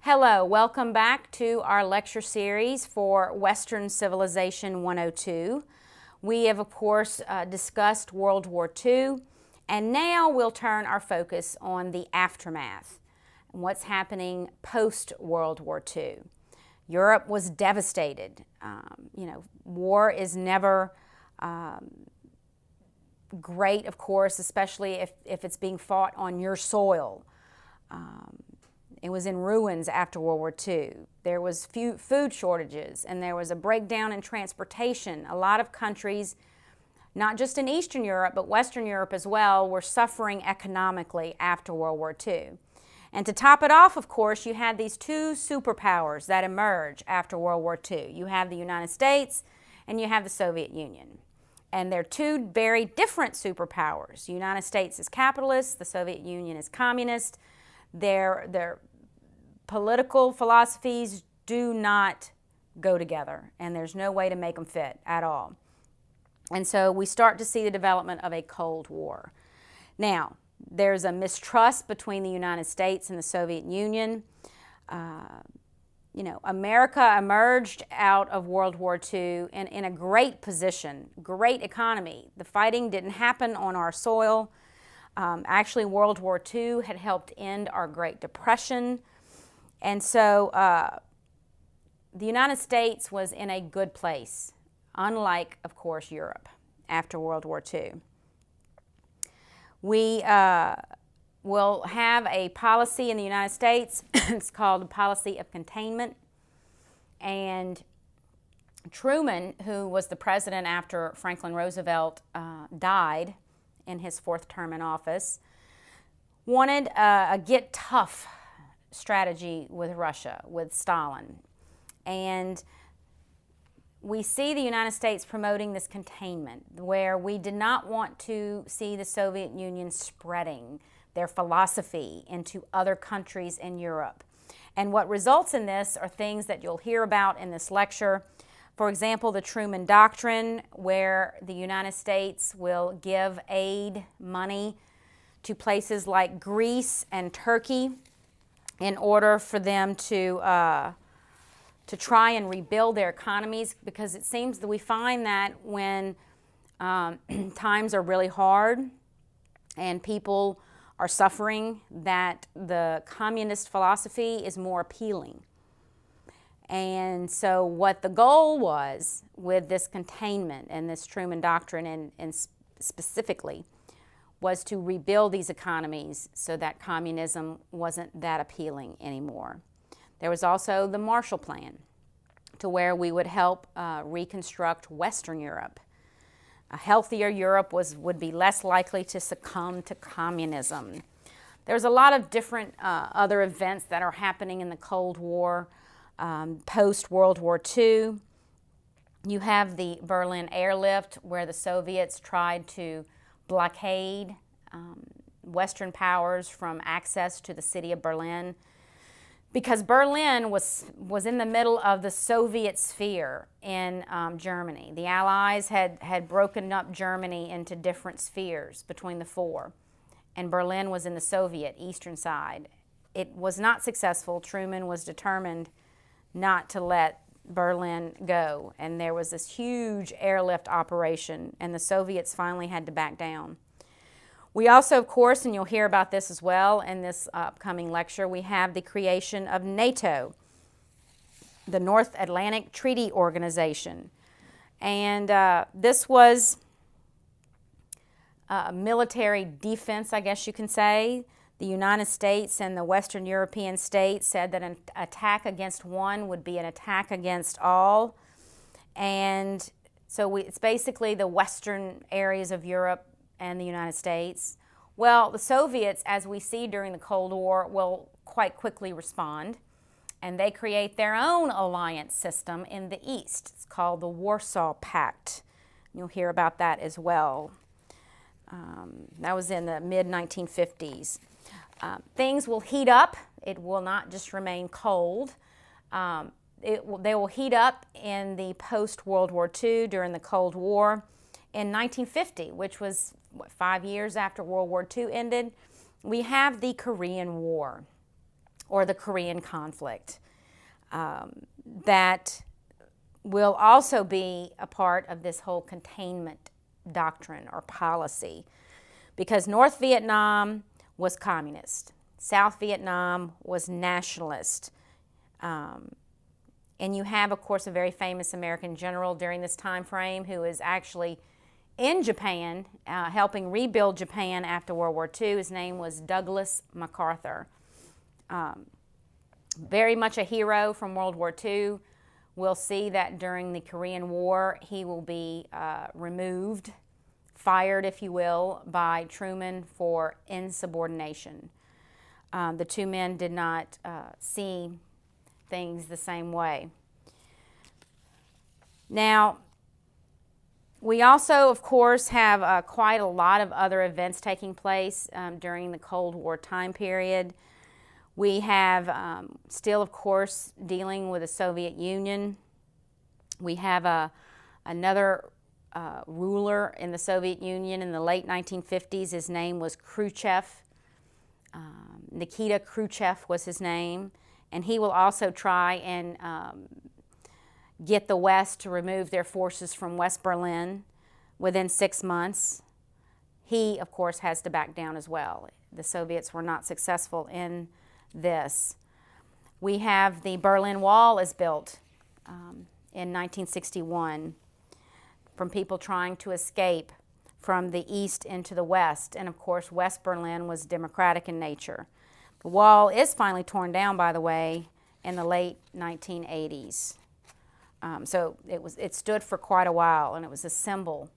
Hello, welcome back to our lecture series for Western Civilization 102. We have, of course, discussed World War II, and now we'll turn our focus on the aftermath and what's happening post-World War II. Europe was devastated. War is never great, of course, especially if it's being fought on your soil. It was in ruins after World War II. There was food shortages, and there was a breakdown in transportation. A lot of countries, not just in Eastern Europe, but Western Europe as well, were suffering economically after World War II. And to top it off, of course, you had these two superpowers that emerge after World War II. You have the United States and you have the Soviet Union. And they're two very different superpowers. The United States is capitalist, the Soviet Union is communist. Their political philosophies do not go together, and there's no way to make them fit at all. And so we start to see the development of a Cold War. Now, there's a mistrust between the United States and the Soviet Union. America emerged out of World War II in a great position, great economy. The fighting didn't happen on our soil. Actually, World War II had helped end our Great Depression. And so the United States was in a good place, unlike, of course, Europe after World War II. We will have a policy in the United States. It's called the policy of containment. And Truman, who was the president after Franklin Roosevelt died in his fourth term in office, wanted a get tough strategy with Russia, with Stalin. And we see the United States promoting this containment, where we did not want to see the Soviet Union spreading their philosophy into other countries in Europe. And what results in this are things that you'll hear about in this lecture. For example, the Truman Doctrine, where the United States will give aid money to places like Greece and Turkey in order for them to try and rebuild their economies, because it seems that we find that when times are really hard and people are suffering, that the communist philosophy is more appealing. And so what the goal was with this containment and this Truman Doctrine and specifically was to rebuild these economies so that communism wasn't that appealing anymore. There was also the Marshall Plan, to where we would help reconstruct Western Europe. A healthier Europe would be less likely to succumb to communism. There's a lot of different other events that are happening in the Cold War, post-World War II. You have the Berlin airlift, where the Soviets tried to blockade Western powers from access to the city of Berlin, because Berlin was in the middle of the Soviet sphere in Germany. The Allies had broken up Germany into different spheres between the four, and Berlin was in the Soviet eastern side. It was not successful. Truman was determined not to let Berlin go, and there was this huge airlift operation, and the Soviets finally had to back down. We also, of course, and you'll hear about this as well in this upcoming lecture, we have the creation of NATO, the North Atlantic Treaty Organization. And this was military defense, I guess you can say. The United States and the Western European states said that an attack against one would be an attack against all. And so it's basically the western areas of Europe and the United States. Well, the Soviets, as we see during the Cold War, will quite quickly respond, and they create their own alliance system in the East. It's called the Warsaw Pact. You'll hear about that as well. That was in the mid-1950s. Things will heat up. It will not just remain cold. They will heat up in the post-World War II during the Cold War. In 1950, which was 5 years after World War II ended, we have the Korean War. or the Korean conflict. That will also be a part of this whole containment doctrine or policy, because North Vietnam was communist, South Vietnam was nationalist. And you have, of course, a very famous American general during this time frame who is actually in Japan, helping rebuild Japan after World War II. His name was Douglas MacArthur. Very much a hero from World War II. We'll see that during the Korean War, he will be removed, fired, if you will, by Truman for insubordination. The two men did not see things the same way. Now, we also, of course, have quite a lot of other events taking place during the Cold War time period. We have still, of course, dealing with the Soviet Union. We have another ruler in the Soviet Union in the late 1950s. His name was Khrushchev. Nikita Khrushchev was his name. And he will also try and get the West to remove their forces from West Berlin within 6 months. He, of course, has to back down as well. The Soviets were not successful in this. We have the Berlin Wall is built in 1961 from people trying to escape from the East into the West. And, of course, West Berlin was democratic in nature. The wall is finally torn down, by the way, in the late 1980s. So it stood for quite a while, and it was a symbol,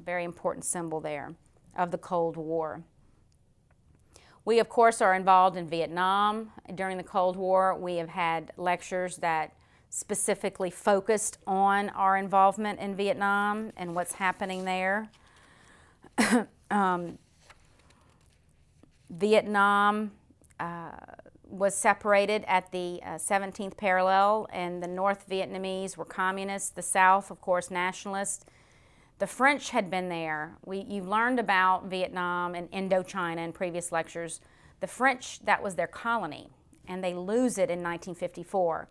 very important symbol there, of the Cold War. We, of course, are involved in Vietnam. During the Cold War, we have had lectures that specifically focused on our involvement in Vietnam and what's happening there. Vietnam was separated at the 17th parallel, and the North Vietnamese were communists, the South, of course, nationalists. The French had been there. You've learned about Vietnam and Indochina in previous lectures. The French, that was their colony, and they lose it in 1954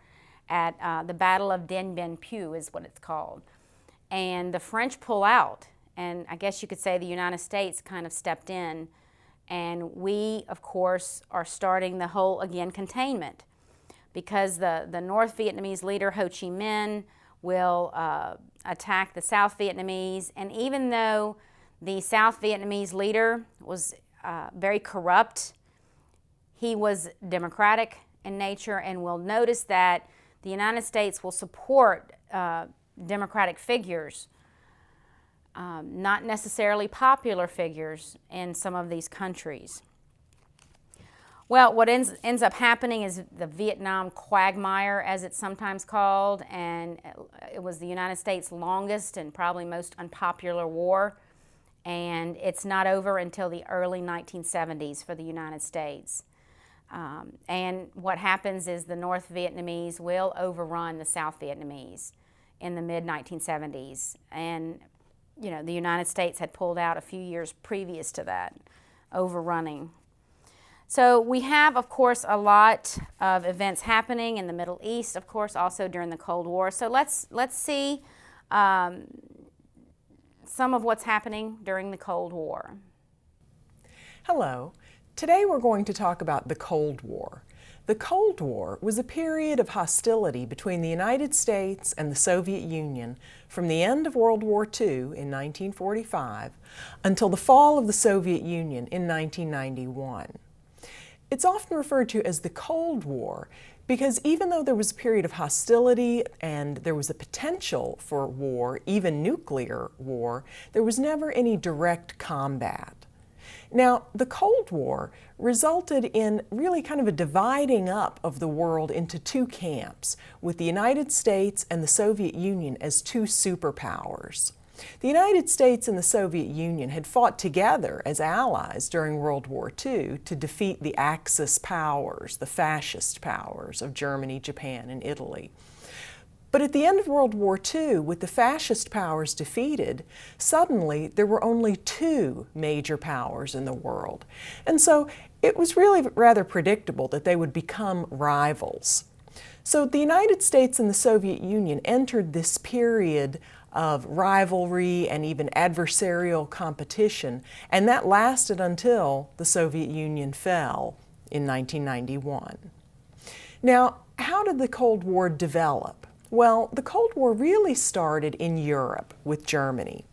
at the Battle of Dien Bien Phu is what it's called. And the French pull out, and I guess you could say the United States kind of stepped in. And we, of course, are starting the whole, again, containment, because the North Vietnamese leader, Ho Chi Minh, will attack the South Vietnamese. And even though the South Vietnamese leader was very corrupt, he was democratic in nature, and we'll notice that the United States will support democratic figures, not necessarily popular figures in some of these countries. Well, what ends up happening is the Vietnam quagmire, as it's sometimes called, and it was the United States' longest and probably most unpopular war, and it's not over until the early 1970s for the United States. And what happens is the North Vietnamese will overrun the South Vietnamese in the mid-1970s, and you know, the United States had pulled out a few years previous to that, overrunning. So we have, of course, a lot of events happening in the Middle East, of course, also during the Cold War. So let's see some of what's happening during the Cold War. Hello. Today we're going to talk about the Cold War. The Cold War was a period of hostility between the United States and the Soviet Union from the end of World War II in 1945 until the fall of the Soviet Union in 1991. It's often referred to as the Cold War because even though there was a period of hostility and there was a potential for war, even nuclear war, there was never any direct combat. Now, the Cold War resulted in really kind of a dividing up of the world into two camps, with the United States and the Soviet Union as two superpowers. The United States and the Soviet Union had fought together as allies during World War II to defeat the Axis powers, the fascist powers of Germany, Japan, and Italy. But at the end of World War II, with the fascist powers defeated, suddenly there were only two major powers in the world. And so it was really rather predictable that they would become rivals. So the United States and the Soviet Union entered this period of rivalry and even adversarial competition, and that lasted until the Soviet Union fell in 1991. Now, how did the Cold War develop? Well, the Cold War really started in Europe with Germany.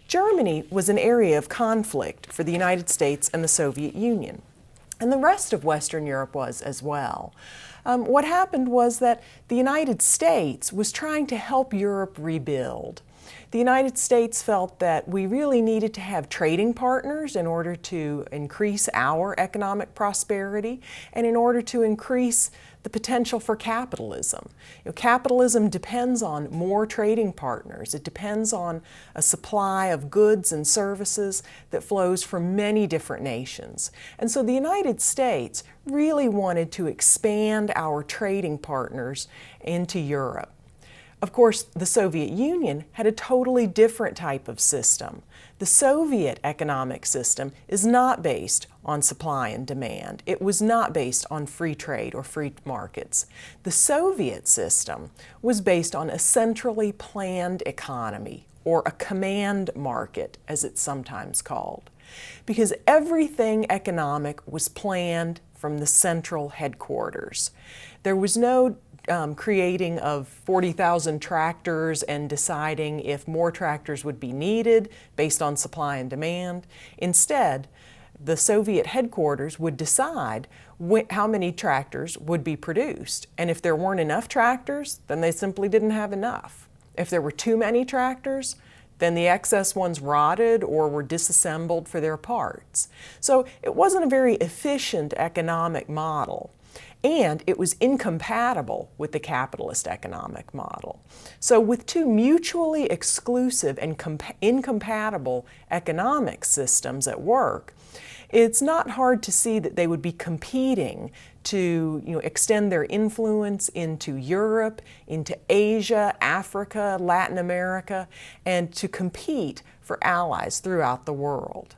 Germany was an area of conflict for the United States and the Soviet Union, and the rest of Western Europe was as well. What happened was that the United States was trying to help Europe rebuild. The United States felt that we really needed to have trading partners in order to increase our economic prosperity and in order to increase the potential for capitalism. Capitalism depends on more trading partners. It depends on a supply of goods and services that flows from many different nations. And so the United States really wanted to expand our trading partners into Europe. Of course, the Soviet Union had a totally different type of system. The Soviet economic system is not based on supply and demand. It was not based on free trade or free markets. The Soviet system was based on a centrally planned economy, or a command market, as it's sometimes called, because everything economic was planned from the central headquarters. There was no creating of 40,000 tractors and deciding if more tractors would be needed based on supply and demand. Instead, the Soviet headquarters would decide how many tractors would be produced. And if there weren't enough tractors, then they simply didn't have enough. If there were too many tractors, then the excess ones rotted or were disassembled for their parts. So it wasn't a very efficient economic model. And it was incompatible with the capitalist economic model. So with two mutually exclusive and incompatible economic systems at work, it's not hard to see that they would be competing to extend their influence into Europe, into Asia, Africa, Latin America, and to compete for allies throughout the world.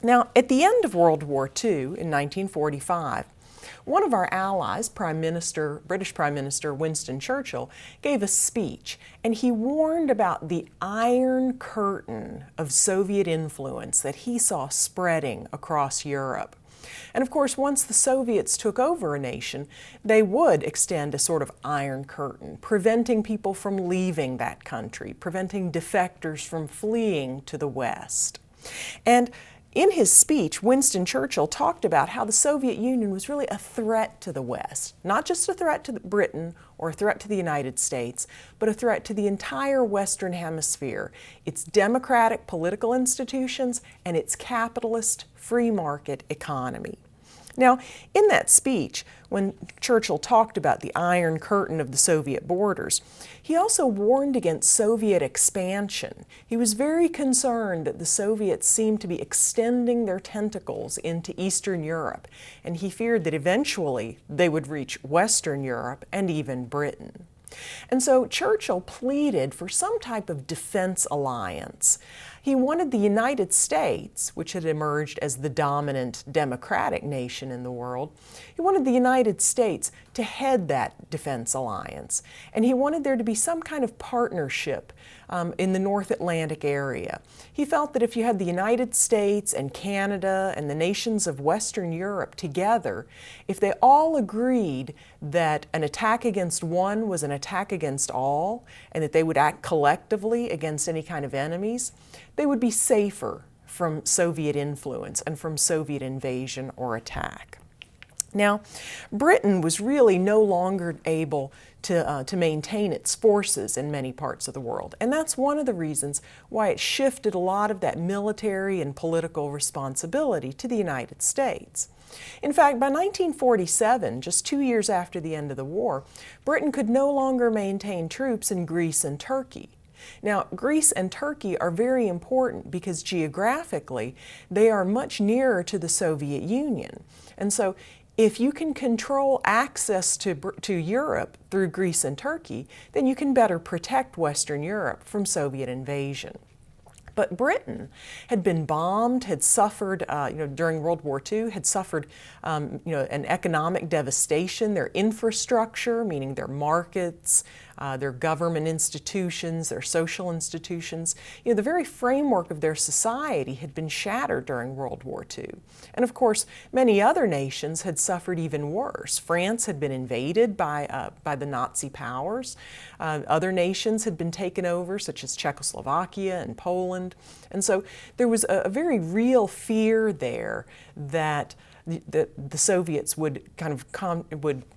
Now, at the end of World War II in 1945, one of our allies, British Prime Minister Winston Churchill, gave a speech, and he warned about the Iron Curtain of Soviet influence that he saw spreading across Europe. And of course, once the Soviets took over a nation, they would extend a sort of Iron Curtain, preventing people from leaving that country, preventing defectors from fleeing to the West. And in his speech, Winston Churchill talked about how the Soviet Union was really a threat to the West, not just a threat to Britain or a threat to the United States, but a threat to the entire Western Hemisphere, its democratic political institutions, and its capitalist free market economy. Now, in that speech, when Churchill talked about the Iron Curtain of the Soviet borders, he also warned against Soviet expansion. He was very concerned that the Soviets seemed to be extending their tentacles into Eastern Europe, and he feared that eventually they would reach Western Europe and even Britain. And so Churchill pleaded for some type of defense alliance. He wanted the United States, which had emerged as the dominant democratic nation in the world, he wanted the United States to head that defense alliance. And he wanted there to be some kind of partnership in the North Atlantic area. He felt that if you had the United States and Canada and the nations of Western Europe together, if they all agreed that an attack against one was an attack against all, and that they would act collectively against any kind of enemies, they would be safer from Soviet influence and from Soviet invasion or attack. Now, Britain was really no longer able to maintain its forces in many parts of the world. And that's one of the reasons why it shifted a lot of that military and political responsibility to the United States. In fact, by 1947, just 2 years after the end of the war, Britain could no longer maintain troops in Greece and Turkey. Now, Greece and Turkey are very important because geographically they are much nearer to the Soviet Union. And so if you can control access to Europe through Greece and Turkey, then you can better protect Western Europe from Soviet invasion. But Britain had been bombed, had suffered, during World War II, had suffered, an economic devastation. Their infrastructure, meaning their markets, their government institutions, their social institutions, the very framework of their society had been shattered during World War II. And of course, many other nations had suffered even worse. France had been invaded by the Nazi powers. Other nations had been taken over, such as Czechoslovakia and Poland. And so there was a very real fear there that the Soviets would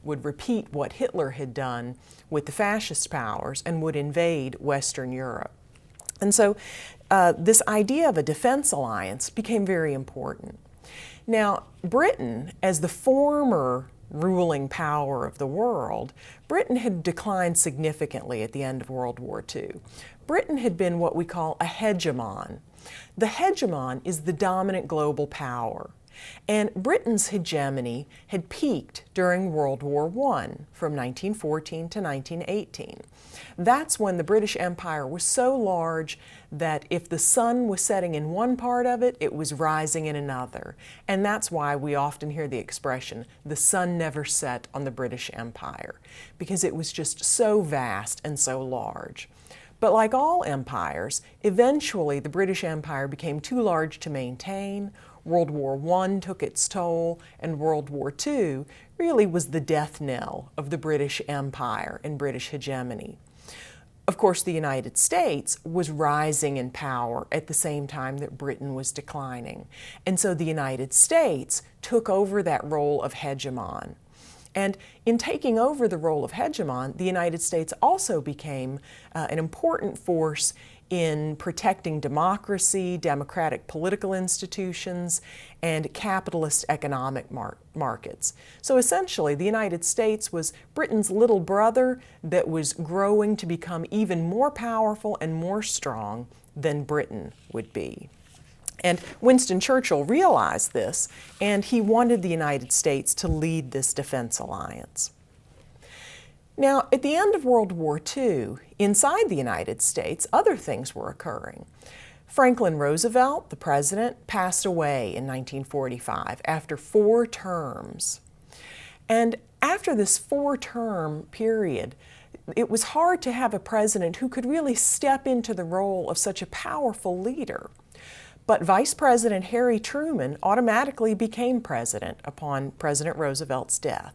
would repeat what Hitler had done with the fascist powers and would invade Western Europe. And so this idea of a defense alliance became very important. Now, Britain, as the former ruling power of the world, Britain had declined significantly at the end of World War II. Britain had been what we call a hegemon. The hegemon is the dominant global power. And Britain's hegemony had peaked during World War I, from 1914 to 1918. That's when the British Empire was so large that if the sun was setting in one part of it, it was rising in another. And that's why we often hear the expression, the sun never set on the British Empire, because it was just so vast and so large. But like all empires, eventually the British Empire became too large to maintain. World War I took its toll, and World War II really was the death knell of the British Empire and British hegemony. Of course, the United States was rising in power at the same time that Britain was declining. And so the United States took over that role of hegemon. And in taking over the role of hegemon, the United States also became an important force in protecting democracy, democratic political institutions, and capitalist economic markets. So essentially, the United States was Britain's little brother that was growing to become even more powerful and more strong than Britain would be. And Winston Churchill realized this, and he wanted the United States to lead this defense alliance. Now, at the end of World War II, inside the United States, other things were occurring. Franklin Roosevelt, the president, passed away in 1945 after 4 terms. And after this 4-term period, it was hard to have a president who could really step into the role of such a powerful leader. But Vice President Harry Truman automatically became president upon President Roosevelt's death.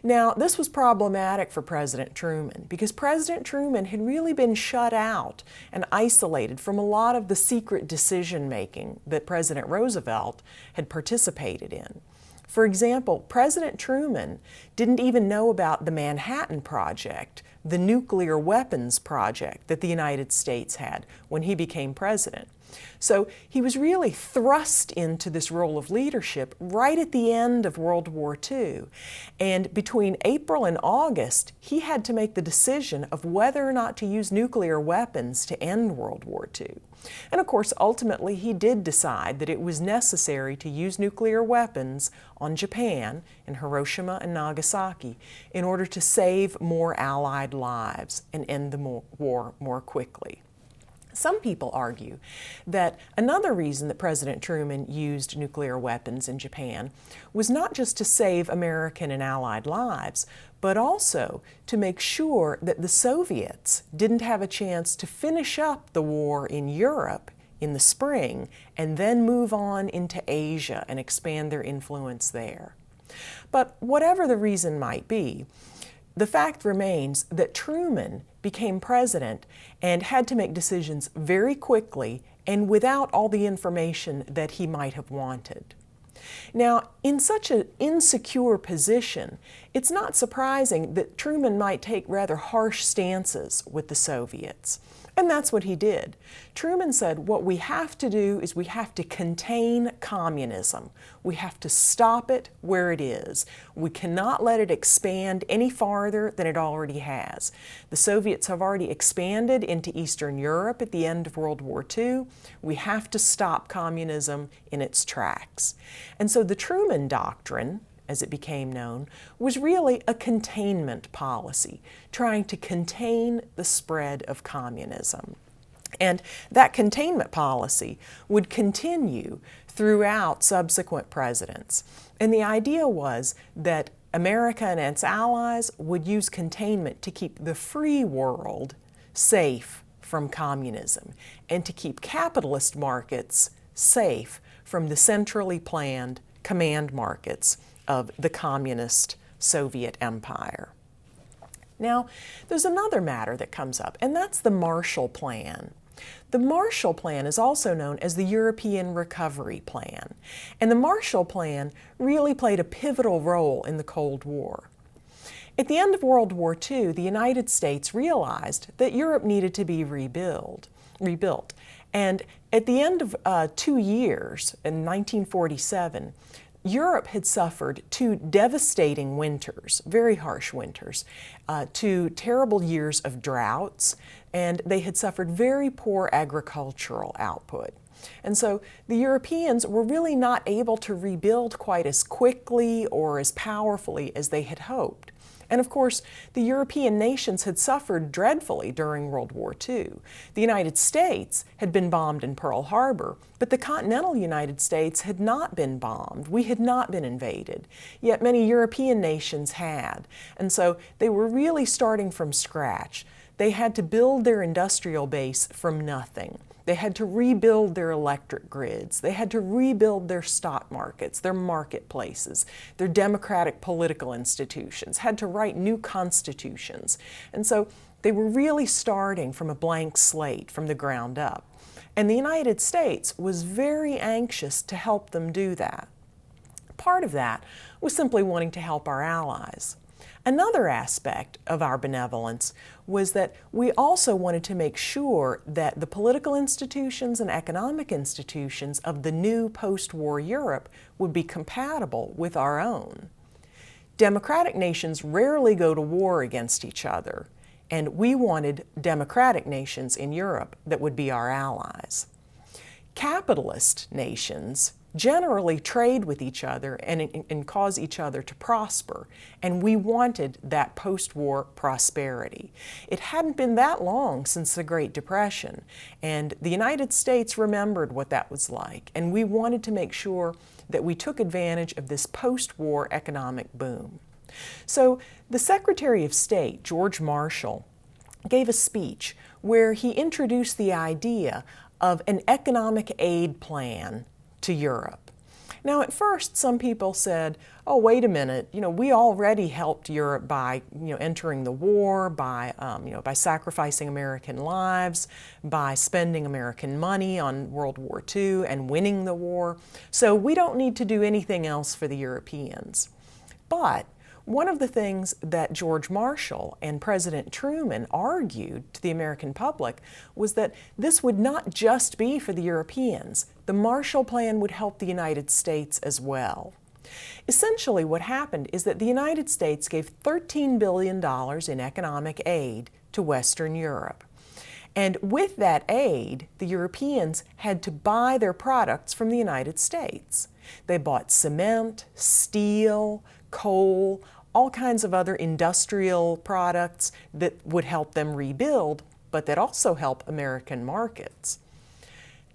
Now, this was problematic for President Truman because President Truman had really been shut out and isolated from a lot of the secret decision-making that President Roosevelt had participated in. For example, President Truman didn't even know about the Manhattan Project, the nuclear weapons project that the United States had when he became president. So he was really thrust into this role of leadership right at the end of World War II. And between April and August, he had to make the decision of whether or not to use nuclear weapons to end World War II. And of course, ultimately, he did decide that it was necessary to use nuclear weapons on Japan, in Hiroshima and Nagasaki, in order to save more Allied lives and end the war more quickly. Some people argue that another reason that President Truman used nuclear weapons in Japan was not just to save American and Allied lives, but also to make sure that the Soviets didn't have a chance to finish up the war in Europe in the spring and then move on into Asia and expand their influence there. But whatever the reason might be, the fact remains that Truman became president and had to make decisions very quickly and without all the information that he might have wanted. Now, in such an insecure position, it's not surprising that Truman might take rather harsh stances with the Soviets. And that's what he did. Truman said, what we have to do is we have to contain communism. We have to stop it where it is. We cannot let it expand any farther than it already has. The Soviets have already expanded into Eastern Europe at the end of World War II. We have to stop communism in its tracks. And so the Truman Doctrine, as it became known, was really a containment policy, trying to contain the spread of communism. And that containment policy would continue throughout subsequent presidents. And the idea was that America and its allies would use containment to keep the free world safe from communism and to keep capitalist markets safe from the centrally planned command markets of the communist Soviet Empire. Now, there's another matter that comes up, and that's the Marshall Plan. The Marshall Plan is also known as the European Recovery Plan, and the Marshall Plan really played a pivotal role in the Cold War. At the end of World War II, the United States realized that Europe needed to be rebuilt. And at the end of 2 years, in 1947, Europe had suffered 2 devastating winters, very harsh winters, 2 terrible years of droughts, and they had suffered very poor agricultural output. And so the Europeans were really not able to rebuild quite as quickly or as powerfully as they had hoped. And of course, the European nations had suffered dreadfully during World War II. The United States had been bombed in Pearl Harbor, but the continental United States had not been bombed. We had not been invaded. Yet many European nations had. And so they were really starting from scratch. They had to build their industrial base from nothing. They had to rebuild their electric grids. They had to rebuild their stock markets, their marketplaces, their democratic political institutions, had to write new constitutions. And so they were really starting from a blank slate, from the ground up. And the United States was very anxious to help them do that. Part of that was simply wanting to help our allies. Another aspect of our benevolence was that we also wanted to make sure that the political institutions and economic institutions of the new post-war Europe would be compatible with our own. Democratic nations rarely go to war against each other, and we wanted democratic nations in Europe that would be our allies. Capitalist nations generally trade with each other and cause each other to prosper, and we wanted that post-war prosperity. It hadn't been that long since the Great Depression, and the United States remembered what that was like, and we wanted to make sure that we took advantage of this post-war economic boom. So the Secretary of State, George Marshall, gave a speech where he introduced the idea of an economic aid plan to Europe. Now, at first, some people said, oh, wait a minute, we already helped Europe by, entering the war, by sacrificing American lives, by spending American money on World War II and winning the war, so we don't need to do anything else for the Europeans. But one of the things that George Marshall and President Truman argued to the American public was that this would not just be for the Europeans. The Marshall Plan would help the United States as well. Essentially, what happened is that the United States gave $13 billion in economic aid to Western Europe. And with that aid, the Europeans had to buy their products from the United States. They bought cement, steel, coal, all kinds of other industrial products that would help them rebuild, but that also help American markets.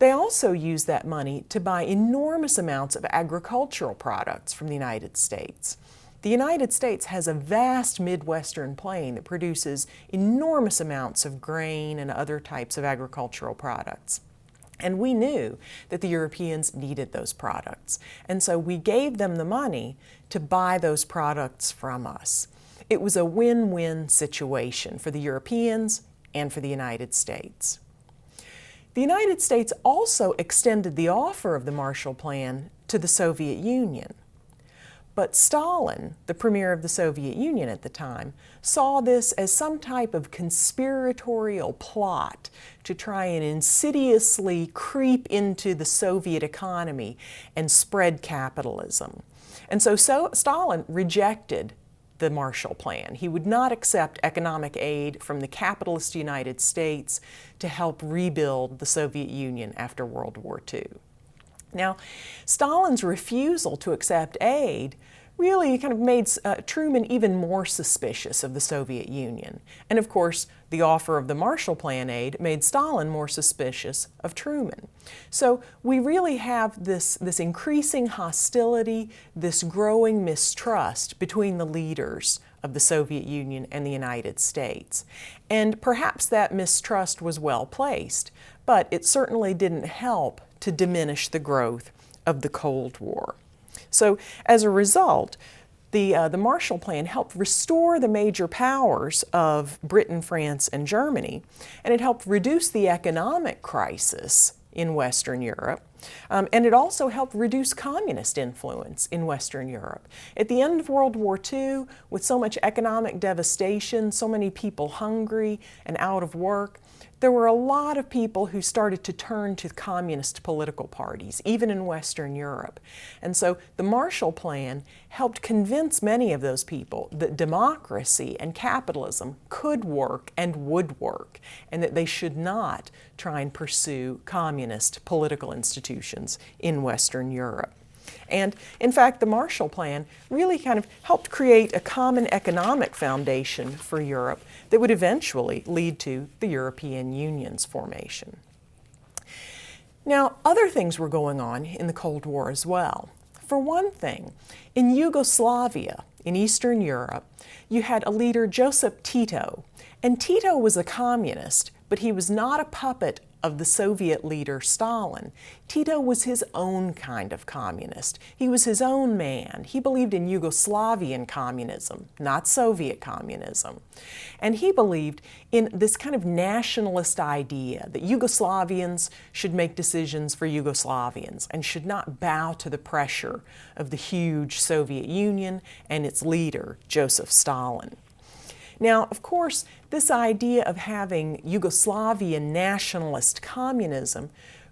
They also used that money to buy enormous amounts of agricultural products from the United States. The United States has a vast Midwestern plain that produces enormous amounts of grain and other types of agricultural products. And we knew that the Europeans needed those products. And so we gave them the money to buy those products from us. It was a win-win situation for the Europeans and for the United States. The United States also extended the offer of the Marshall Plan to the Soviet Union. But Stalin, the premier of the Soviet Union at the time, saw this as some type of conspiratorial plot to try and insidiously creep into the Soviet economy and spread capitalism. And so Stalin rejected the Marshall Plan. He would not accept economic aid from the capitalist United States to help rebuild the Soviet Union after World War II. Now, Stalin's refusal to accept aid really kind of made Truman even more suspicious of the Soviet Union. And of course, the offer of the Marshall Plan aid made Stalin more suspicious of Truman. So we really have this increasing hostility, this growing mistrust between the leaders of the Soviet Union and the United States. And perhaps that mistrust was well placed, but it certainly didn't help to diminish the growth of the Cold War. So as a result, the Marshall Plan helped restore the major powers of Britain, France, and Germany, and it helped reduce the economic crisis in Western Europe, and it also helped reduce communist influence in Western Europe. At the end of World War II, with so much economic devastation, so many people hungry and out of work, there were a lot of people who started to turn to communist political parties, even in Western Europe. And so the Marshall Plan helped convince many of those people that democracy and capitalism could work and would work, and that they should not try and pursue communist political institutions in Western Europe. And in fact, the Marshall Plan really kind of helped create a common economic foundation for Europe that would eventually lead to the European Union's formation. Now, other things were going on in the Cold War as well. For one thing, in Yugoslavia, in Eastern Europe, you had a leader, Josip Tito. And Tito was a communist, but he was not a puppet of the Soviet leader Stalin. Tito was his own kind of communist. He was his own man. He believed in Yugoslavian communism, not Soviet communism. And he believed in this kind of nationalist idea that Yugoslavians should make decisions for Yugoslavians and should not bow to the pressure of the huge Soviet Union and its leader, Joseph Stalin. Now, of course, this idea of having Yugoslavian nationalist communism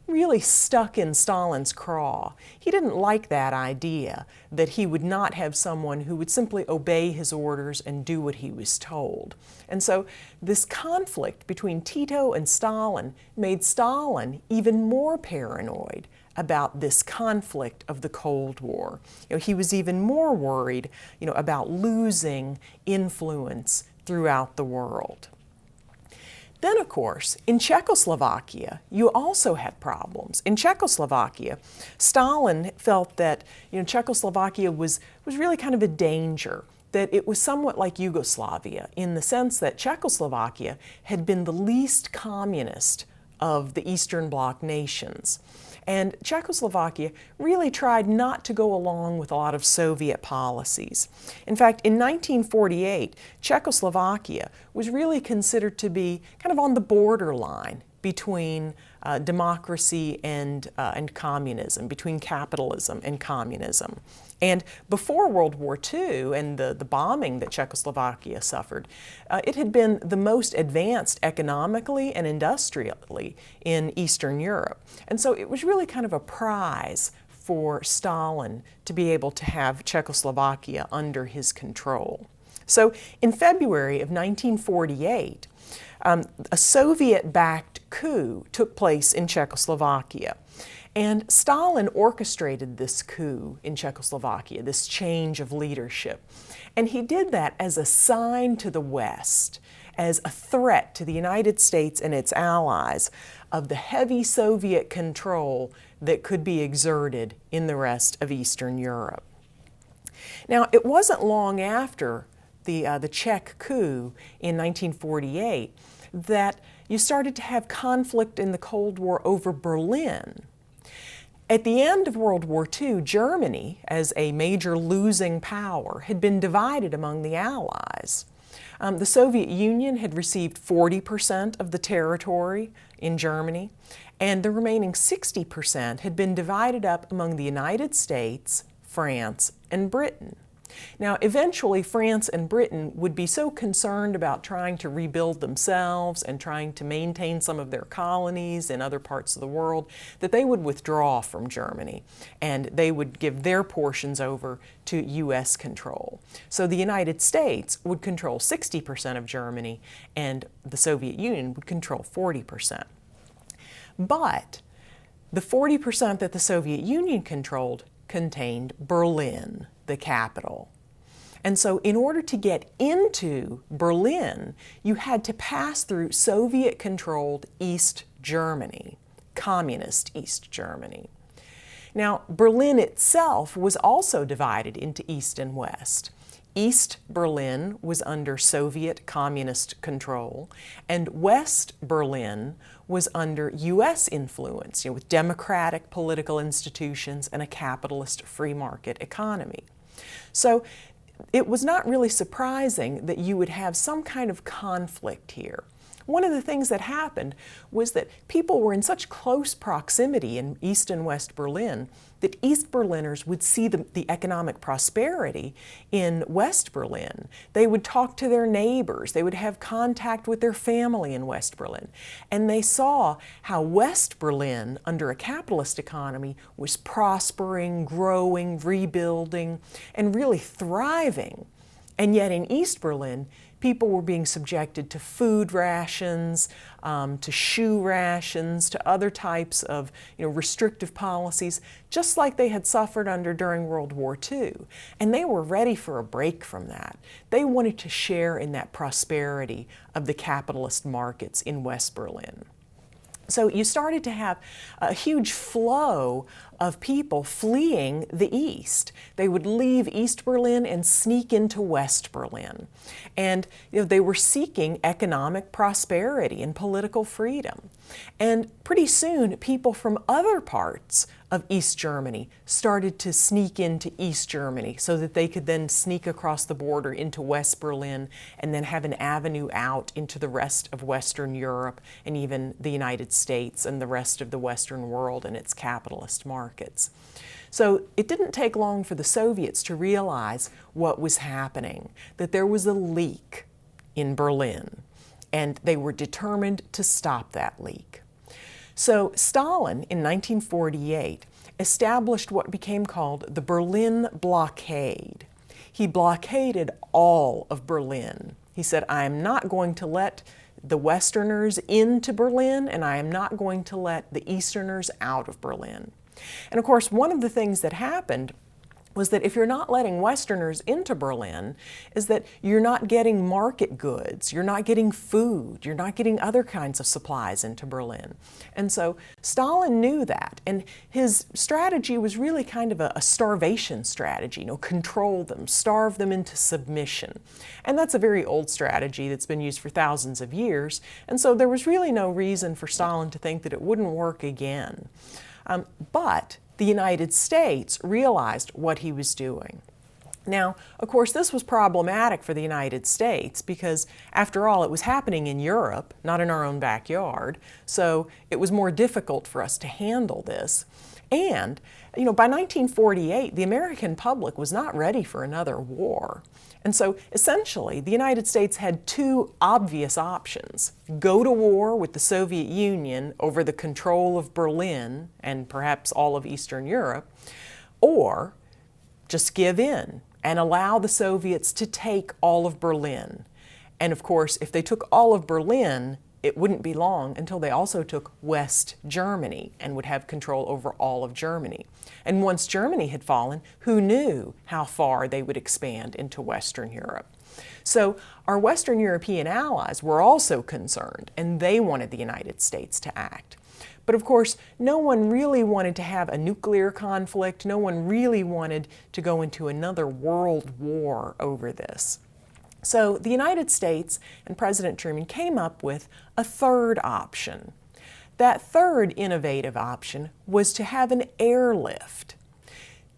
really stuck in Stalin's craw. He didn't like that idea, that he would not have someone who would simply obey his orders and do what he was told. And so this conflict between Tito and Stalin made Stalin even more paranoid about this conflict of the Cold War. He was even more worried, about losing influence throughout the world. Then, of course, in Czechoslovakia, you also had problems. In Czechoslovakia, Stalin felt that Czechoslovakia was really kind of a danger, that it was somewhat like Yugoslavia in the sense that Czechoslovakia had been the least communist of the Eastern Bloc nations. And Czechoslovakia really tried not to go along with a lot of Soviet policies. In fact, in 1948, Czechoslovakia was really considered to be kind of on the borderline between democracy and communism, between capitalism and communism. And before World War II and the bombing that Czechoslovakia suffered, it had been the most advanced economically and industrially in Eastern Europe. And so it was really kind of a prize for Stalin to be able to have Czechoslovakia under his control. So in February of 1948, a Soviet-backed coup took place in Czechoslovakia. And Stalin orchestrated this coup in Czechoslovakia, this change of leadership. And he did that as a sign to the West, as a threat to the United States and its allies of the heavy Soviet control that could be exerted in the rest of Eastern Europe. Now, it wasn't long after the Czech coup in 1948 that you started to have conflict in the Cold War over Berlin. At the end of World War II, Germany, as a major losing power, had been divided among the Allies. The Soviet Union had received 40% of the territory in Germany, and the remaining 60% had been divided up among the United States, France, and Britain. Now, eventually, France and Britain would be so concerned about trying to rebuild themselves and trying to maintain some of their colonies in other parts of the world that they would withdraw from Germany and they would give their portions over to U.S. control. So the United States would control 60% of Germany and the Soviet Union would control 40%. But the 40% that the Soviet Union controlled contained Berlin, the capital. And so in order to get into Berlin, you had to pass through Soviet-controlled East Germany, communist East Germany. Now, Berlin itself was also divided into East and West. East Berlin was under Soviet communist control, and West Berlin was under U.S. influence, with democratic political institutions and a capitalist free market economy. So it was not really surprising that you would have some kind of conflict here. One of the things that happened was that people were in such close proximity in East and West Berlin that East Berliners would see the economic prosperity in West Berlin. They would talk to their neighbors. They would have contact with their family in West Berlin. And they saw how West Berlin, under a capitalist economy, was prospering, growing, rebuilding, and really thriving. And yet in East Berlin, people were being subjected to food rations, to shoe rations, to other types of restrictive policies, just like they had suffered under during World War II. And they were ready for a break from that. They wanted to share in that prosperity of the capitalist markets in West Berlin. So you started to have a huge flow of people fleeing the East. They would leave East Berlin and sneak into West Berlin. And they were seeking economic prosperity and political freedom. And pretty soon, people from other parts of East Germany started to sneak into East Germany so that they could then sneak across the border into West Berlin and then have an avenue out into the rest of Western Europe and even the United States and the rest of the Western world and its capitalist markets. So it didn't take long for the Soviets to realize what was happening, that there was a leak in Berlin, and they were determined to stop that leak. So Stalin, in 1948, established what became called the Berlin Blockade. He blockaded all of Berlin. He said, I am not going to let the Westerners into Berlin, and I am not going to let the Easterners out of Berlin. And of course, one of the things that happened was that if you're not letting Westerners into Berlin, is that you're not getting market goods, you're not getting food, you're not getting other kinds of supplies into Berlin. And so Stalin knew that, and his strategy was really kind of a starvation strategy, control them, starve them into submission. And that's a very old strategy that's been used for thousands of years, and so there was really no reason for Stalin to think that it wouldn't work again. But the United States realized what he was doing. Now, of course, this was problematic for the United States because, after all, it was happening in Europe, not in our own backyard, so it was more difficult for us to handle this. And, by 1948, the American public was not ready for another war. And so, essentially, the United States had two obvious options: go to war with the Soviet Union over the control of Berlin and perhaps all of Eastern Europe, or just give in and allow the Soviets to take all of Berlin. And of course, if they took all of Berlin, it wouldn't be long until they also took West Germany and would have control over all of Germany. And once Germany had fallen, who knew how far they would expand into Western Europe? So our Western European allies were also concerned, and they wanted the United States to act. But of course, no one really wanted to have a nuclear conflict. No one really wanted to go into another world war over this. So the United States and President Truman came up with a third option. That third innovative option was to have an airlift.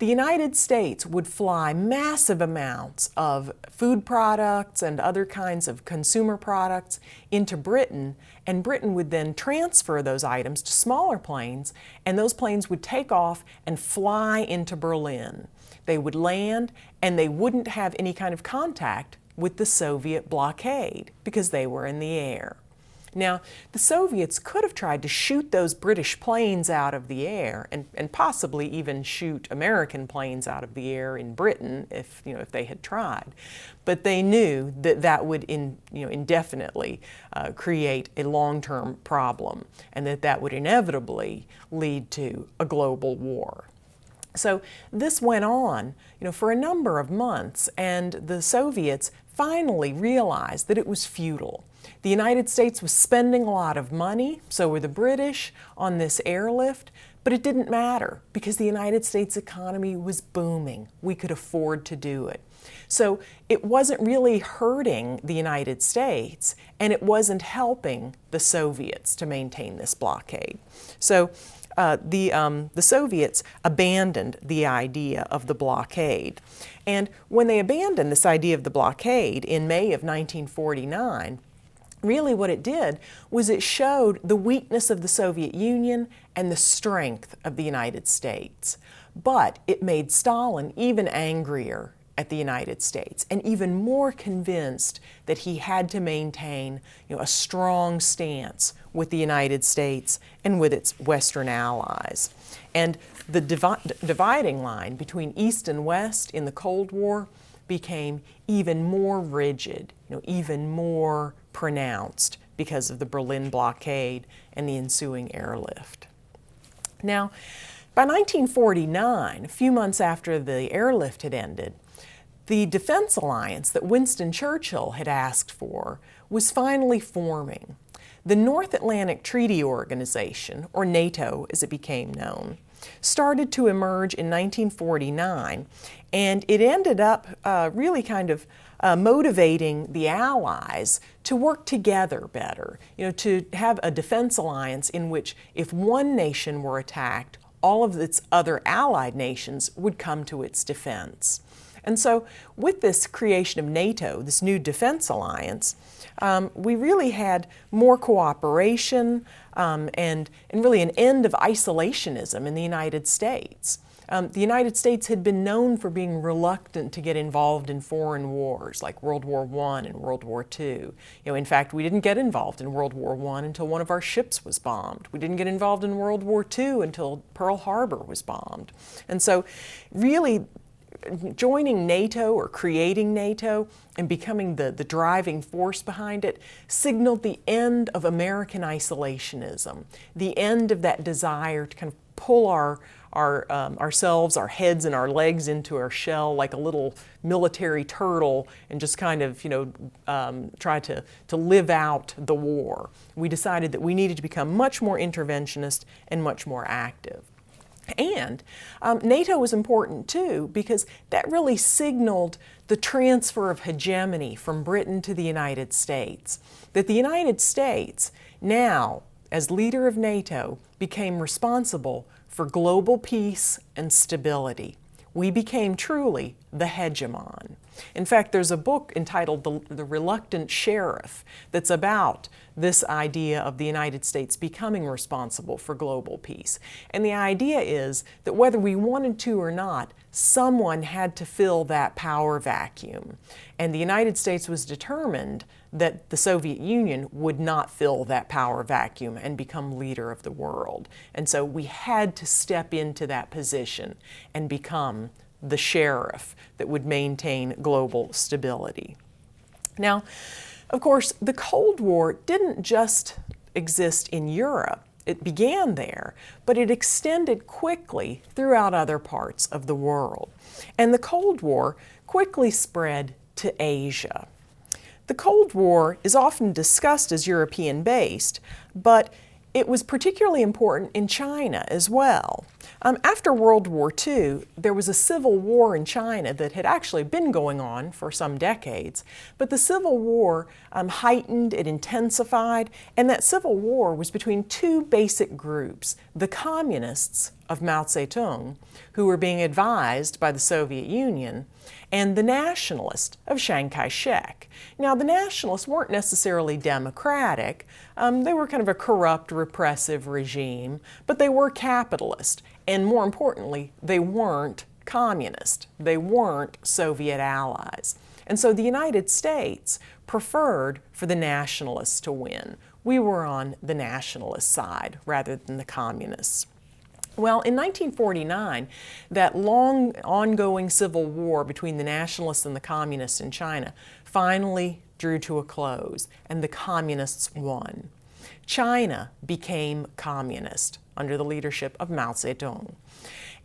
The United States would fly massive amounts of food products and other kinds of consumer products into Britain, and Britain would then transfer those items to smaller planes, and those planes would take off and fly into Berlin. They would land, and they wouldn't have any kind of contact with the Soviet blockade because they were in the air. Now, the Soviets could have tried to shoot those British planes out of the air and possibly even shoot American planes out of the air in Britain if they had tried. But they knew that that would indefinitely create a long-term problem, and that would inevitably lead to a global war. So this went on, for a number of months, and the Soviets finally realized that it was futile. The United States was spending a lot of money, so were the British, on this airlift, but it didn't matter because the United States economy was booming. We could afford to do it. So it wasn't really hurting the United States, and it wasn't helping the Soviets to maintain this blockade. So the Soviets abandoned the idea of the blockade. And when they abandoned this idea of the blockade in May of 1949, really what it did was it showed the weakness of the Soviet Union and the strength of the United States. But it made Stalin even angrier at the United States and even more convinced that he had to maintain a strong stance with the United States and with its Western allies. And the dividing line between East and West in the Cold War became even more rigid, even more pronounced because of the Berlin blockade and the ensuing airlift. Now, by 1949, a few months after the airlift had ended, the defense alliance that Winston Churchill had asked for was finally forming. The North Atlantic Treaty Organization, or NATO as it became known, started to emerge in 1949, and it ended up really kind of motivating the Allies to work together better, to have a defense alliance in which if one nation were attacked, all of its other allied nations would come to its defense. And so with this creation of NATO, this new defense alliance, we really had more cooperation and really an end of isolationism in the United States. The United States had been known for being reluctant to get involved in foreign wars like World War I and World War II. In fact, we didn't get involved in World War I until one of our ships was bombed. We didn't get involved in World War II until Pearl Harbor was bombed. And so really, joining NATO or creating NATO and becoming the driving force behind it signaled the end of American isolationism, the end of that desire to kind of pull ourselves, our heads and our legs into our shell like a little military turtle and just kind of, try to live out the war. We decided that we needed to become much more interventionist and much more active. And NATO was important too because that really signaled the transfer of hegemony from Britain to the United States. That the United States now, as leader of NATO, became responsible for global peace and stability. We became truly the hegemon. In fact, there's a book entitled The Reluctant Sheriff that's about this idea of the United States becoming responsible for global peace. And the idea is that whether we wanted to or not, someone had to fill that power vacuum. And the United States was determined that the Soviet Union would not fill that power vacuum and become leader of the world. And so we had to step into that position and become the sheriff that would maintain global stability. Now, of course, the Cold War didn't just exist in Europe. It began there, but it extended quickly throughout other parts of the world. And the Cold War quickly spread to Asia. The Cold War is often discussed as European-based, but it was particularly important in China as well. After World War II, there was a civil war in China that had actually been going on for some decades, but the civil war heightened, it intensified, and that civil war was between two basic groups, the communists of Mao Zedong, who were being advised by the Soviet Union, and the nationalists of Chiang Kai-shek. Now, the nationalists weren't necessarily democratic. They were kind of a corrupt, repressive regime, but they were capitalist. And more importantly, they weren't communist. They weren't Soviet allies. And so the United States preferred for the nationalists to win. We were on the nationalist side rather than the communists. Well, in 1949, that long ongoing civil war between the nationalists and the communists in China finally drew to a close, and the communists won. China became communist under the leadership of Mao Zedong.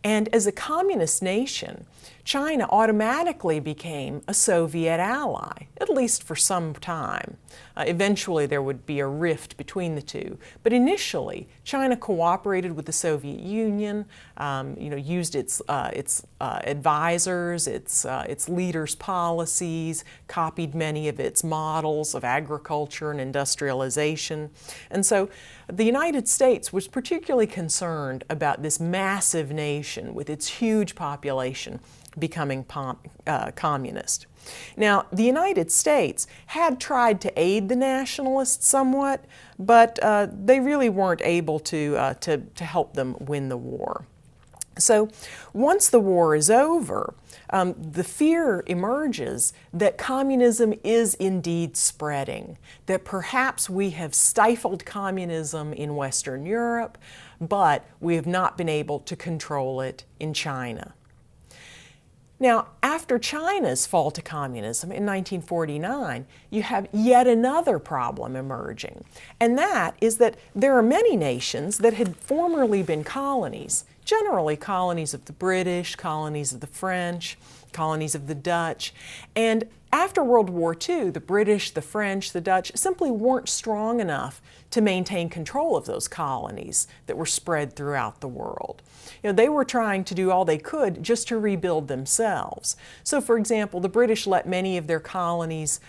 And as a communist nation, China automatically became a Soviet ally, at least for some time. Eventually there would be a rift between the two, but initially China cooperated with the Soviet Union, used its advisors, its leaders' policies, copied many of its models of agriculture and industrialization. And so the United States was particularly concerned about this massive nation with its huge population becoming communist. Now, the United States had tried to aid the nationalists somewhat, but they really weren't able to help them win the war. So once the war is over, the fear emerges that communism is indeed spreading, that perhaps we have stifled communism in Western Europe, but we have not been able to control it in China. Now, after China's fall to communism in 1949, you have yet another problem emerging, and that is that there are many nations that had formerly been colonies, generally colonies of the British, colonies of the French, colonies of the Dutch, and after World War II, the British, the French, the Dutch simply weren't strong enough to maintain control of those colonies that were spread throughout the world. They were trying to do all they could just to rebuild themselves. So, for example, the British let many of their colonies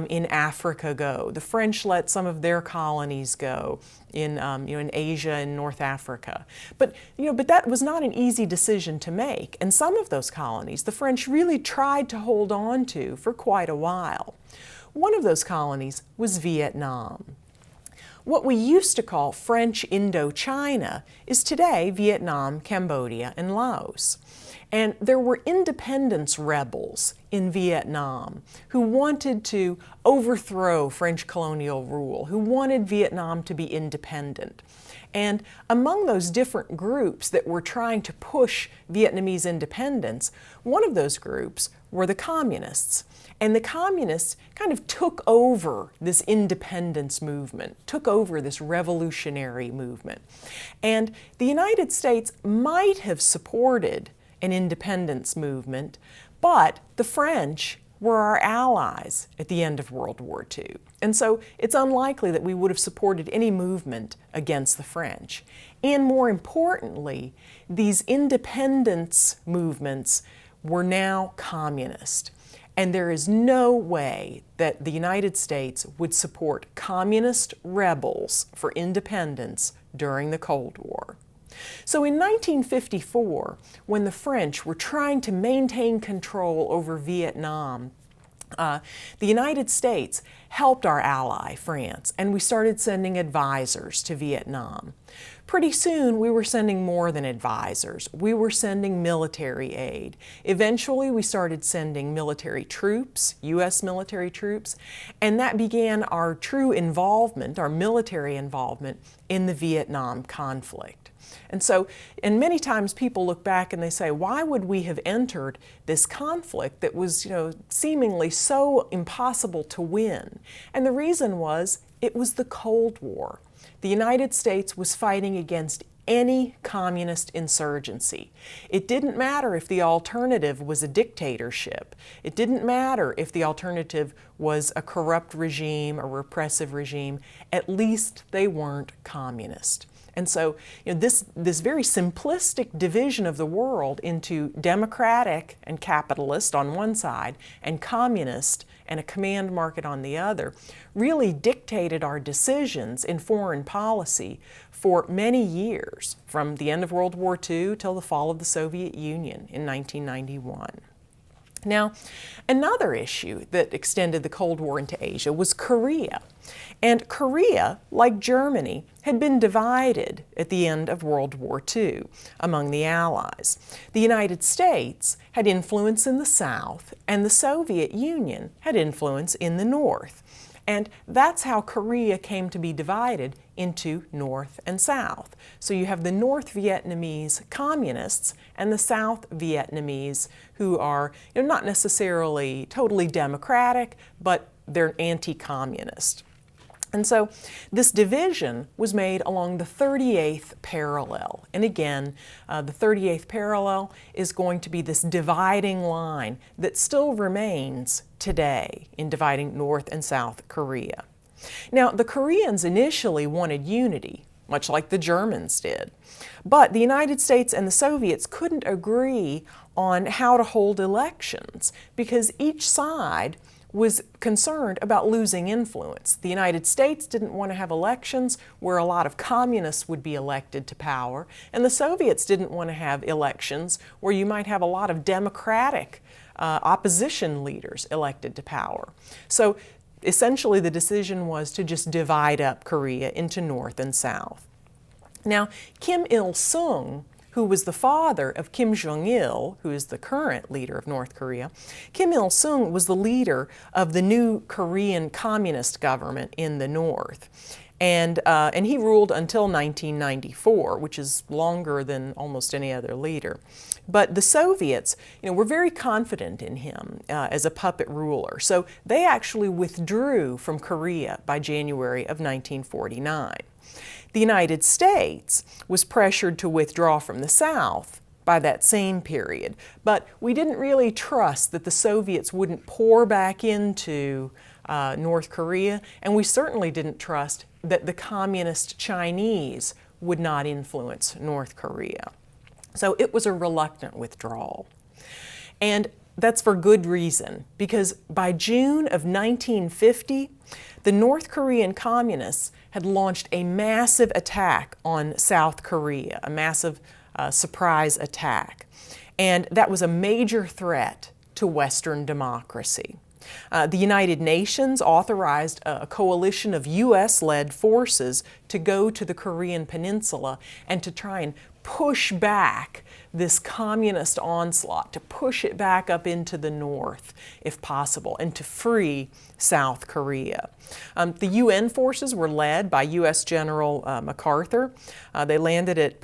in Africa go. The French let some of their colonies go in Asia and North Africa. But that was not an easy decision to make. And some of those colonies, the French really tried to hold on to for quite a while. One of those colonies was Vietnam. What we used to call French Indochina is today Vietnam, Cambodia, and Laos. And there were independence rebels in Vietnam who wanted to overthrow French colonial rule, who wanted Vietnam to be independent. And among those different groups that were trying to push Vietnamese independence, one of those groups were the communists. And the communists kind of took over this independence movement, took over this revolutionary movement. And the United States might have supported an independence movement, but the French were our allies at the end of World War II. And so it's unlikely that we would have supported any movement against the French. And more importantly, these independence movements were now communist. And there is no way that the United States would support communist rebels for independence during the Cold War. So in 1954, when the French were trying to maintain control over Vietnam, the United States helped our ally, France, and we started sending advisors to Vietnam. Pretty soon, we were sending more than advisors. We were sending military aid. Eventually, we started sending military troops, U.S. military troops, and that began our true involvement, our military involvement in the Vietnam conflict. And many times people look back and they say, why would we have entered this conflict that was, seemingly so impossible to win? And the reason was, it was the Cold War. The United States was fighting against any communist insurgency. It didn't matter if the alternative was a dictatorship. It didn't matter if the alternative was a corrupt regime, a repressive regime. At least they weren't communist. And so, this very simplistic division of the world into democratic and capitalist on one side and communist and a command market on the other really dictated our decisions in foreign policy for many years, from the end of World War II till the fall of the Soviet Union in 1991. Now, another issue that extended the Cold War into Asia was Korea. And Korea, like Germany, had been divided at the end of World War II among the Allies. The United States had influence in the South, and the Soviet Union had influence in the North. And that's how Korea came to be divided into North and South. So you have the North Vietnamese communists and the South Vietnamese who are not necessarily totally democratic, but they're anti-communist. And so this division was made along the 38th parallel. And again, the 38th parallel is going to be this dividing line that still remains today in dividing North and South Korea. Now, the Koreans initially wanted unity, much like the Germans did. But the United States and the Soviets couldn't agree on how to hold elections because each side was concerned about losing influence. The United States didn't want to have elections where a lot of communists would be elected to power, and the Soviets didn't want to have elections where you might have a lot of democratic opposition leaders elected to power. So essentially the decision was to just divide up Korea into North and South. Now, Kim Il-sung, who was the father of Kim Jong-il, who is the current leader of North Korea, Kim Il-sung was the leader of the new Korean communist government in the North. And he ruled until 1994, which is longer than almost any other leader. But the Soviets, were very confident in him as a puppet ruler. So they actually withdrew from Korea by January of 1949. The United States was pressured to withdraw from the South by that same period, but we didn't really trust that the Soviets wouldn't pour back into North Korea, and we certainly didn't trust that the communist Chinese would not influence North Korea. So it was a reluctant withdrawal. And that's for good reason, because by June of 1950, the North Korean communists had launched a massive attack on South Korea, a massive surprise attack. And that was a major threat to Western democracy. The United Nations authorized a coalition of U.S.-led forces to go to the Korean Peninsula and to try and push back this communist onslaught, to push it back up into the north, if possible, and to free South Korea. The UN forces were led by U.S. General MacArthur. They landed at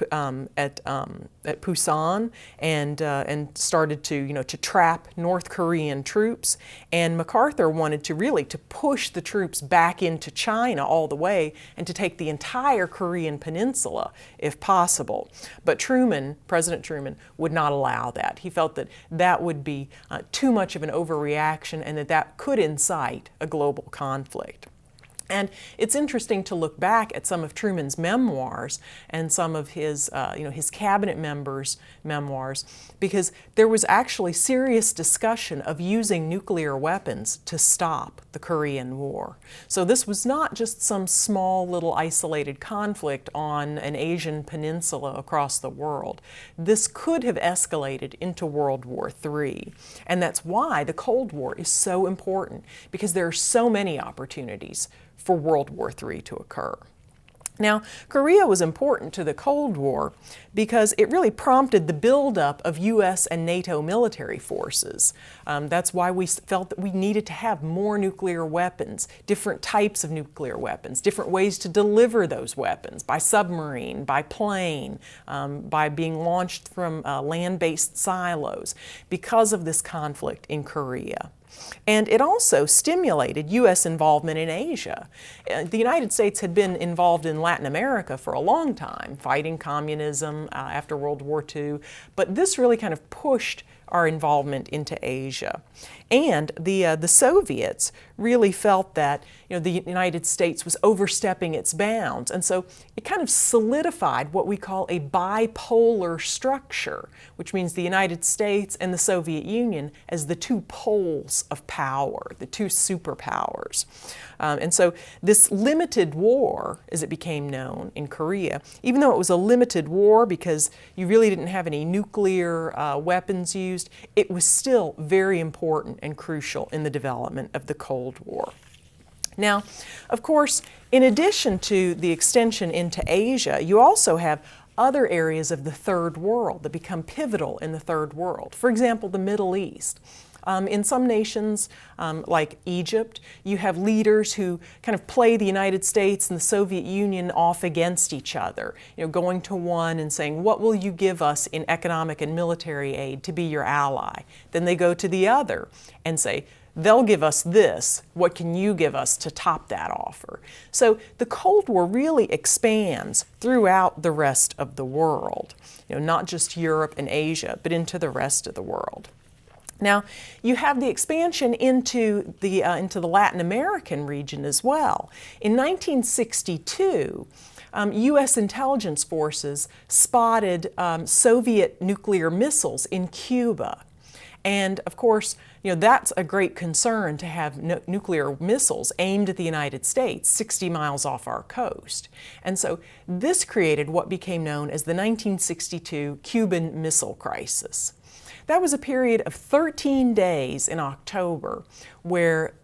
Pusan and started to trap North Korean troops. And MacArthur wanted to push the troops back into China all the way and to take the entire Korean peninsula, if possible. But President Truman, would not allow that. He felt that that would be too much of an overreaction and that could incite a global conflict. And it's interesting to look back at some of Truman's memoirs and some of his cabinet members' memoirs, because there was actually serious discussion of using nuclear weapons to stop the Korean War. So this was not just some small little isolated conflict on an Asian peninsula across the world. This could have escalated into World War III. And that's why the Cold War is so important, because there are so many opportunities for World War III to occur. Now, Korea was important to the Cold War because it really prompted the buildup of U.S. and NATO military forces. That's why we felt that we needed to have more nuclear weapons, different types of nuclear weapons, different ways to deliver those weapons, by submarine, by plane, by being launched from land-based silos, because of this conflict in Korea. And it also stimulated U.S. involvement in Asia. The United States had been involved in Latin America for a long time, fighting communism after World War II, but this really kind of pushed our involvement into Asia. And the Soviets really felt that the United States was overstepping its bounds, and so it kind of solidified what we call a bipolar structure, which means the United States and the Soviet Union as the two poles of power, the two superpowers. And so this limited war, as it became known in Korea, even though it was a limited war because you really didn't have any nuclear weapons used, it was still very important and crucial in the development of the Cold War. Now, of course, in addition to the extension into Asia, you also have other areas of the Third World that become pivotal in the Third World. For example, the Middle East. In some nations, like Egypt, you have leaders who kind of play the United States and the Soviet Union off against each other, going to one and saying, what will you give us in economic and military aid to be your ally? Then they go to the other and say, they'll give us this. What can you give us to top that offer? So the Cold War really expands throughout the rest of the world, not just Europe and Asia, but into the rest of the world. Now, you have the expansion into the Latin American region as well. In 1962, U.S. intelligence forces spotted Soviet nuclear missiles in Cuba. And of course, that's a great concern to have nuclear missiles aimed at the United States 60 miles off our coast. And so this created what became known as the 1962 Cuban Missile Crisis. That was a period of 13 days in October where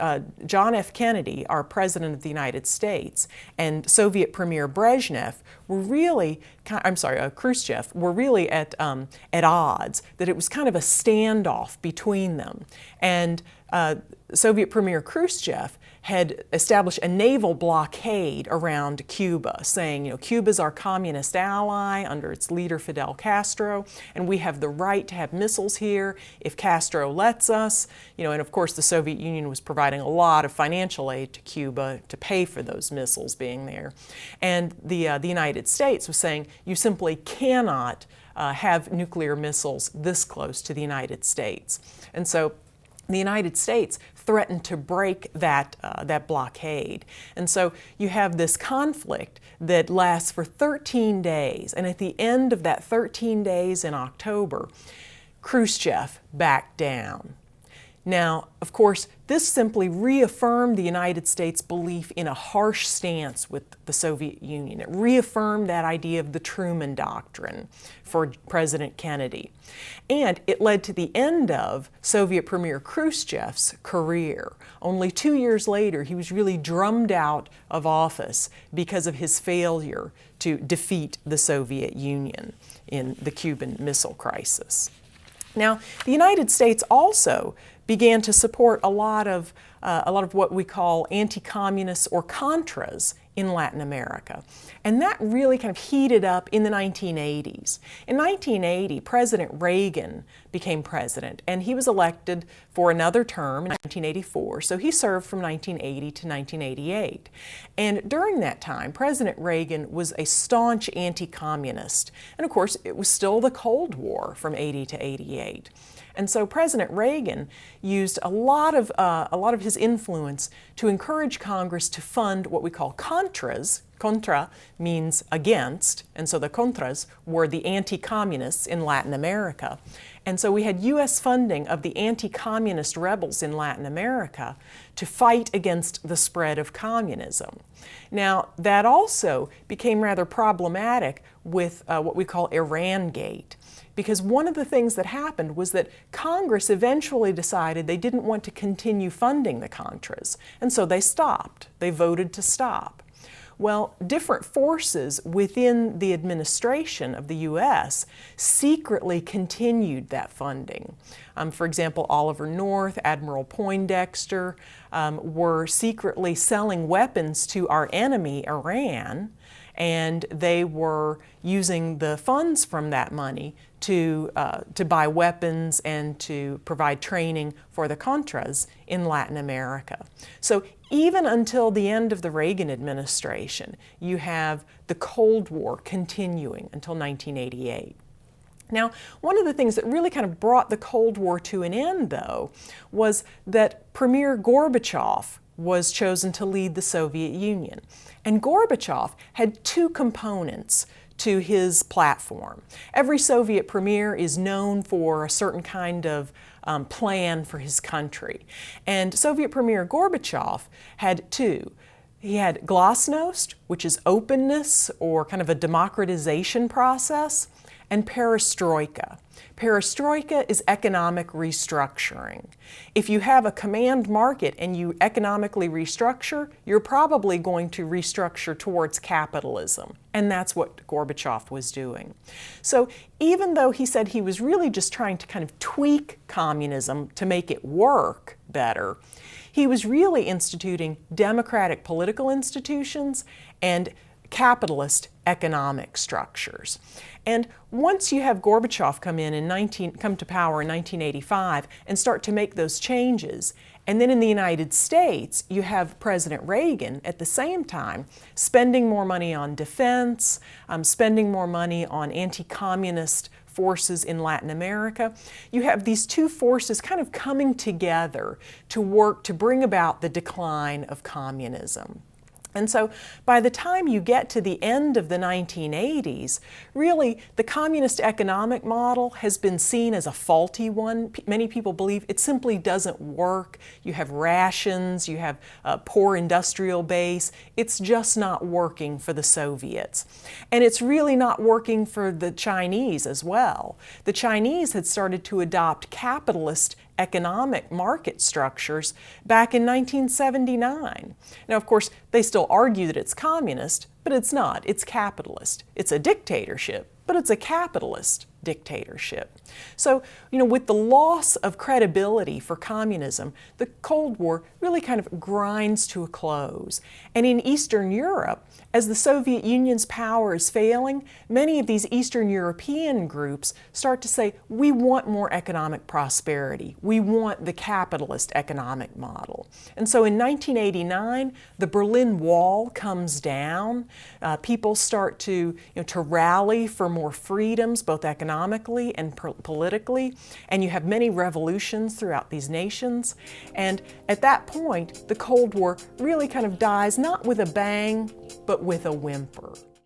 John F. Kennedy, our President of the United States, and Soviet Premier Brezhnev were really, Khrushchev, were really at odds, that it was kind of a standoff between them. And Soviet Premier Khrushchev had established a naval blockade around Cuba, saying, Cuba's our communist ally under its leader Fidel Castro, and we have the right to have missiles here if Castro lets us. And of course the Soviet Union was providing a lot of financial aid to Cuba to pay for those missiles being there. And the United States was saying, you simply cannot have nuclear missiles this close to the United States. And so the United States threatened to break that blockade. And so you have this conflict that lasts for 13 days. And at the end of that 13 days in October, Khrushchev backed down. Now, of course, this simply reaffirmed the United States' belief in a harsh stance with the Soviet Union. It reaffirmed that idea of the Truman Doctrine for President Kennedy. And it led to the end of Soviet Premier Khrushchev's career. Only 2 years later, he was really drummed out of office because of his failure to defeat the Soviet Union in the Cuban Missile Crisis. Now, the United States also began to support a lot of what we call anti-communists or Contras in Latin America. And that really kind of heated up in the 1980s. In 1980, President Reagan became president, and he was elected for another term in 1984. So he served from 1980 to 1988. And during that time, President Reagan was a staunch anti-communist. And of course, it was still the Cold War from 80 to 88. And so President Reagan used a lot of his influence to encourage Congress to fund what we call Contras. Contra means against, and so the Contras were the anti-communists in Latin America. And so we had U.S. funding of the anti-communist rebels in Latin America to fight against the spread of communism. Now, that also became rather problematic with what we call Iran-gate. Because one of the things that happened was that Congress eventually decided they didn't want to continue funding the Contras, and so they stopped. They voted to stop. Well, different forces within the administration of the U.S. secretly continued that funding. For example, Oliver North, Admiral Poindexter were secretly selling weapons to our enemy, Iran, and they were using the funds from that money to buy weapons and to provide training for the Contras in Latin America. So even until the end of the Reagan administration, you have the Cold War continuing until 1988. Now, one of the things that really kind of brought the Cold War to an end, though, was that Premier Gorbachev was chosen to lead the Soviet Union. And Gorbachev had two components to his platform. Every Soviet premier is known for a certain kind of plan for his country. And Soviet Premier Gorbachev had two. He had glasnost, which is openness or kind of a democratization process, and perestroika. Perestroika is economic restructuring. If you have a command market and you economically restructure, you're probably going to restructure towards capitalism. And that's what Gorbachev was doing. So even though he said he was really just trying to kind of tweak communism to make it work better, he was really instituting democratic political institutions and capitalist economic structures. And once you have Gorbachev come to power in 1985 and start to make those changes, and then in the United States, you have President Reagan at the same time spending more money on defense, spending more money on anti-communist forces in Latin America. You have these two forces kind of coming together to work to bring about the decline of communism. And so by the time you get to the end of the 1980s, really the communist economic model has been seen as a faulty one. Many people believe it simply doesn't work. You have rations, you have a poor industrial base. It's just not working for the Soviets. And it's really not working for the Chinese as well. The Chinese had started to adopt capitalist economic market structures back in 1979. Now, of course, they still argue that it's communist, but it's not. It's capitalist. It's a dictatorship, but it's a capitalist dictatorship. So, with the loss of credibility for communism, the Cold War really kind of grinds to a close. And in Eastern Europe, as the Soviet Union's power is failing, many of these Eastern European groups start to say, we want more economic prosperity. We want the capitalist economic model. And so in 1989, the Berlin Wall comes down. People start to rally for more freedoms, both economically and politically, and you have many revolutions throughout these nations. And at that point, the Cold War really kind of dies, not with a bang, but with a whimper.